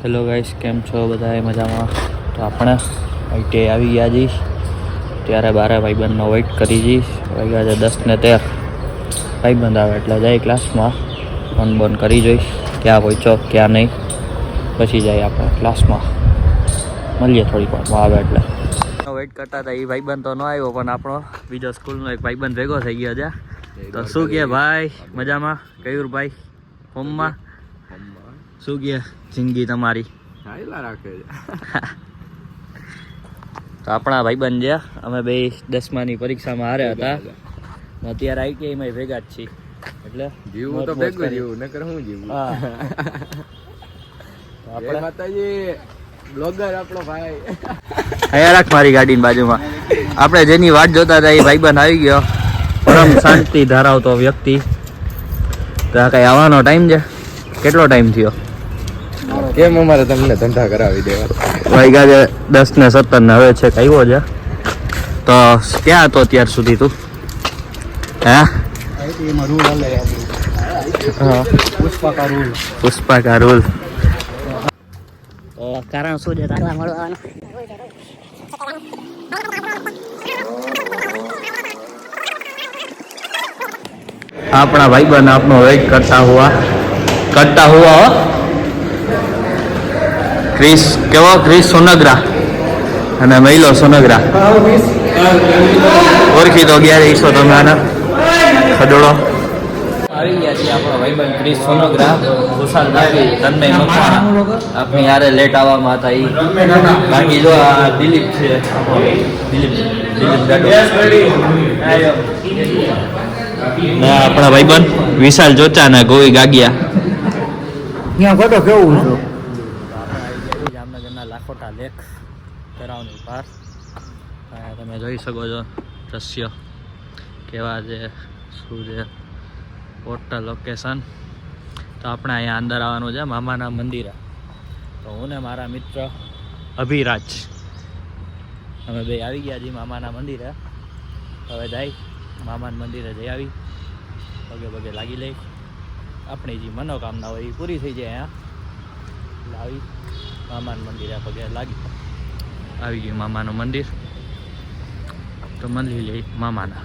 Hello guys, કેમ છો બધા? મજામાં? તો આપણે આઈટી આવી ગયા જઈશ ત્યારે બારે ભાઈબંધનો વેઇટ કરી જઈશ. વાગ્યા છે 10:13. ભાઈબંધ આવે એટલે જાય ક્લાસમાં, ફોન બોન કરી જોઈશ ક્યાં પહોંચો ક્યાં નહીં. પછી જાય આપણે ક્લાસમાં, મળીએ થોડીક વારમાં આવે એટલે. વેઇટ કરતા હતા એ ભાઈબંધ તો ન આવ્યો, પણ આપણો બીજો સ્કૂલનો એક ભાઈબંધ ભેગો થઈ ગયો છે. તો શું કહે ભાઈ? મજામાં? કયુર ભાઈ હોમમાં શું કહે જિંદગી તમારી? રાખે તો આપણા ભાઈબંધ છે, અમે બે 10માની પરીક્ષામાં હાર્યા હતા. અત્યારે આઈટીઆઈમાં ભેગા જ છીએ, એટલે જીવું તો ભેગું જીવું નકર હું જીવું. હા આપણે માતાજી બ્લોગર આપણો ભાઈ. અહીંયા રાખ મારી ગાડીની બાજુમાં. આપણે જેની વાટ જોતા હતા એ ભાઈબંધ આવી ગયો, પરમ શાંતિ ધરાવતો વ્યક્તિ. તો આ કઈ આવવાનો ટાઈમ છે? કેટલો ટાઈમ થયો? કેમ અમારે તમને ધંધા કરાવી દેવા? વાગ્યા છે 10:17 ને હવે છે આવ્યો છે. તો ક્યાં હતો અત્યાર સુધી તું? હા, પુષ્પા કા રૂલ. કારણ શું છે? આપણા ભાઈબંધ આપનો વેઇટ કરતા હુआ ક્રિસ કેવો? ક્રિસ સોનગરા અને મહિલો સોનગરા. ઓળખી તો ગયા રહીશો તમે આના ખડોળો. આવી ગયા છીએ આપણો ભાઈબંધ ક્રિસ સોનગરા, ખુશાલ દાવી, તન્મય મકવાણા. આપણી યારે લેટ આવવામાં હતા એ. બાકી જો આ દિલીપ છે, દિલીપ ગાડો. ને આપણા ભાઈબંધ વિશાલ ચોચા ને ગોવી ગાગિયા. ત્યાં ફોટો કેવું છે? જામનગરના લાખોટા લેક તળાવની પાર. તમે જોઈ શકો છો દ્રશ્ય કેવા છે, શું છે, હોટલ લોકેશન. તો આપણે અહીંયા અંદર આવવાનું છે મામાના મંદિરે. તો હું ને મારા મિત્ર અભિરાજ અમે બે આવી ગયા છીએ મામાના મંદિરે. હવે જાય મામાના મંદિરે જઈ આવી, પગે પગે લાગી લઈ, આપણી જે મનોકામના હોય એ પૂરી થઈ જાય. અહીંયા આવી મામાનું મંદિર પગે લાગી આવી ગયું મામાનું મંદિર. તો મળી લઈ મામાના.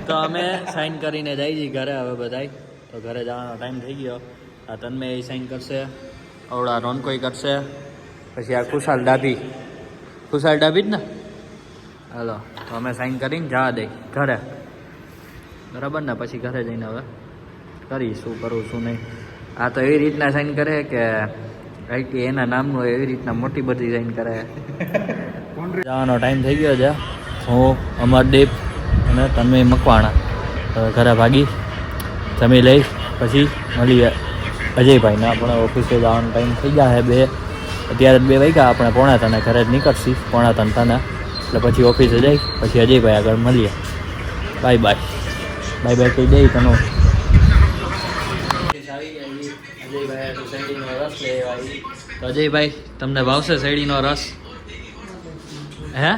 તો અમે સાઈન કરીને જઈ છીએ ઘરે હવે બધાય. તો ઘરે જવાનો ટાઈમ થઈ ગયો. આ તન્મય એ સાઈન કરશે, અવળા રોનકોઈ કરશે, પછી આ ખુશાલ ડાભી જ ને. હાલો, તો અમે સાઈન કરીને જવા દઈ ઘરે, બરાબર ને? પછી ઘરે જઈને હવે કરી શું કરું શું નહીં. આ તો એવી રીતના સાઈન કરે કે આઈટી એના નામનું હોય એવી રીતના મોટી બધી સાઈન કરે. જવાનો ટાઈમ થઈ ગયો છે. હું અમરદીપ અને તન્મય મકવાણા હવે ઘરે ભાગી જમી લઈ, પછી મળીએ અજયભાઈને. આપણે ઓફિસે જવાનો ટાઈમ થઈ ગયા છે 2. અત્યારે 2 વાગ્યા. આપણે 2:45 ઘરે જ નીકળશી, 2:45 એટલે પછી ઓફિસે જઈ પછી અજયભાઈ આગળ મળીએ. બાય બાય કહી દઈ તનો. તો અજયભાઈ, તમને ભાવશે શેરડીનો રસ? હે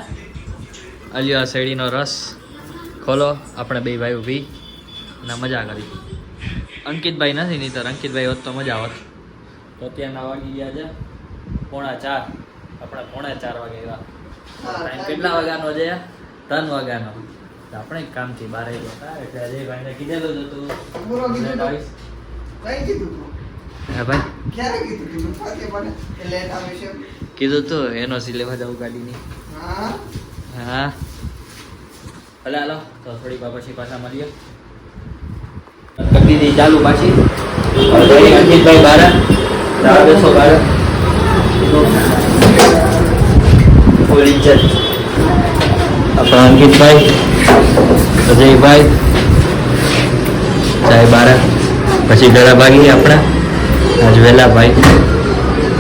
અલ્યો, શેરડીનો રસ ખોલો. આપણે 2 ભાઈઓ પી અને મજા કરી. અંકિતભાઈ નથી, નહીં તો અંકિતભાઈ હોત તો મજા આવત. તો અત્યારના વાગી ગયા છે 3:45. આપણે 3:45 વાગે આવ્યા. ટાઈમ કેટલા વાગ્યાનો છે? 3 વાગ્યાનો. આપણે એક કામથી બહાર આવી ગયા એટલે અજયભાઈને કીધેલું જ હતું. હા ભાઈ, કીધું તું એનઓસી લેવા જવું ગાડીની. હા ભલે હાલો, તો થોડીક વાર પછી પાછા મળીએ. કરી દીધી ચાલુ પાછી. અંકિતભાઈ બાર બેસો, બાર ફૂલ ઇજ્જત. આપણા અંકિતભાઈ, અજયભાઈ જાય બાર, પછી ઘરે ભાગી આપણે આજ વહેલા. ભાઈ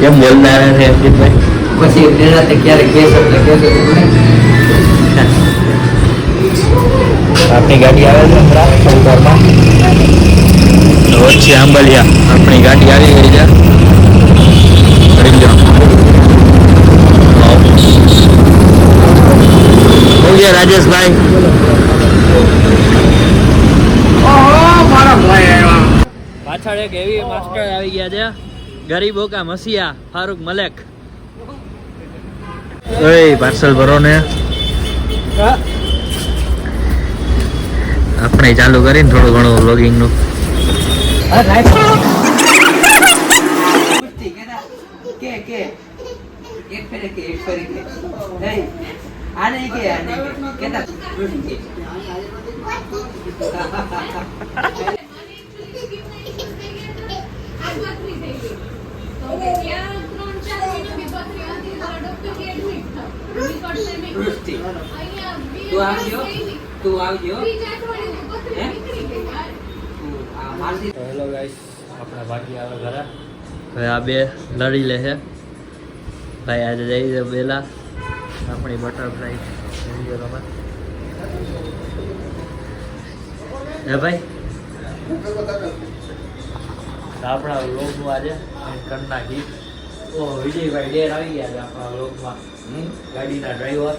કેમ બોલતા છે અંકિતભાઈ? પછી ક્યારેક આપણી ગાડી આવે છે હમણાં વચ્ચે આંબલિયા. આપણી ગાડી આવી ગઈ છે. રાજેશભાઈ પાછળ એક એવી માસ્ટર આવી ગયા છે ગરીબો કા મસીહા ફારૂક મલેક. ઓય પાર્સલ ભરો ને. આપણે ચાલુ કરીને થોડું ઘણું વ્લોગિંગ નું. હેલો ગાઈસ, આપણા ભાગી આવે ઘરે. હવે આ બે લડી લે છે ભાઈ. આજે જઈ છે પેલા આપણી બટરફ્લાય રમત. હે ભાઈ, આપણા વ્લોગમાં આજે કરી નાખી. ઓ વિજયભાઈ ડેર આવી ગયા છે આપણા વ્લોગમાં, ગાડીના ડ્રાઈવર.